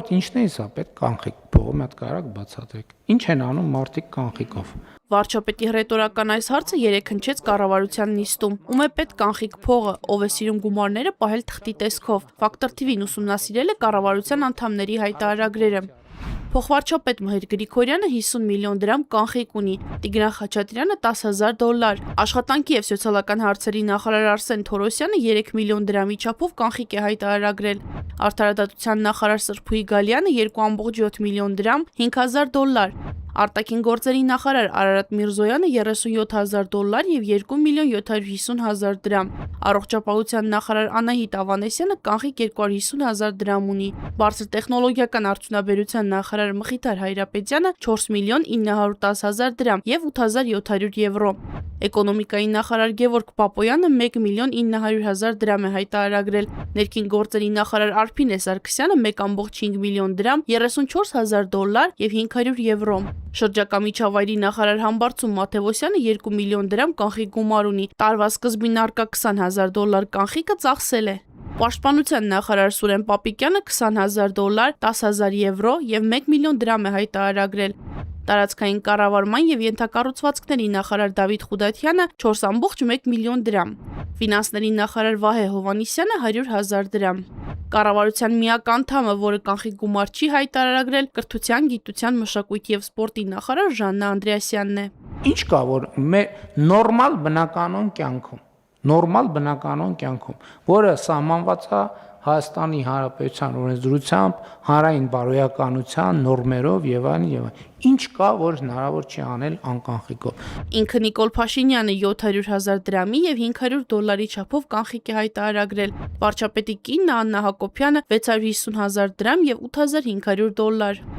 Ժողովուրդ ինչն է սա պետք կանխիկ, փողը մի հատ կարակ բացատրեք։ Ինչ են անում մարդիկ կանխիկով։ Վարչապետի հռետորական այս հարցը երեկ հնչեց կառավարության նիստում։ Ում է պետք կանխիկ փողը, ով է սիրում գումարները պահել թղթի տեսքով։ Ֆակտոր TV-ն ուսումնասիրել է կառավարության անդամների հայտարարագրերը։ Փոխվարչապետ Մհեր Գրիգորյանը 50 միլիոն դրամ կանխիկ ունի, Տիգրան Խաչատրյանը $10,000, աշխատանքի եւ սոցիալական հարցերի նախարար Արսեն Թորոսյանը 3 միլիոն դրամի չափով կանխիկ է հայտարարագրել, Արդարադատության նախարար Սրփուի Գալյանը 2.7 միլիոն դրամ, $5,000, Արտաքին գործերի նախարար Արարատ Միրզոյանը $37,000 եւ 2.750.000 դրամ, Առողջապահության նախարար Անահիտ Ավանեսյանը կանխիկ 250.000 դրամ ունի, Բարձր տեխնոլոգիական արդյունաբերության նախարար Մխիթար Հայրապետյանը 4.910.000 դրամ եւ 8.700 եվրո, Էկոնոմիկայի նախարար Գևորգ Պապոյանը 1.900.000 դրամ է հայտարարագրել, Ներքին գործերի նախարար Արփինե Սարգսյանը 1.5 միլիոն դրամ, $34,000 եւ 500 եվրո, Շրջակա միջավայրի նախարար Համբարձում Մաթևոսյանը 2 միլիոն դրամ կանխիկ գումար ունի, տարվա սկզբին առկա $20,000 կանխիկը ծախսել է։ Պաշտպանության նախարար Սուրեն Պապիկյանը $20,000, 10,000 եվրո եւ 1 միլիոն դրամ է հայտարարագրել։ Տարածքային կառավարման եւ ենթակառուցվածքների նախարար Դավիթ Խուդաթյանը 4.1 միլիոն դրամ, Ֆինանսների նախարար Վահե Հովանիսյանը 100,000 դրամ։ Կառավարության միակ անդամը, որը կանխիկ գումար չի հայտարարագրել, Կրթության, գիտության, մշակույթի եւ սպորտի նախարար Ժաննա Անդրեասյանն է։ Ինչ կա, որ նորմալ բնականոն կյանքում, որը սահմանված է Հայաստանի Հանրապետության օրենսդրությամբ, հանրային բարոյականության նորմերով եւ այլն, ինչ կա, որ հնարավոր չի անել անկանխիկով։ Ինքը Նիկոլ Փաշինյանը 700,000 դրամի եւ $500 չափով կանխիկ է հայտարարագրել, վարչապետի կինն Աննա Հակոբյանը 650,000 դրամ եւ $8,500։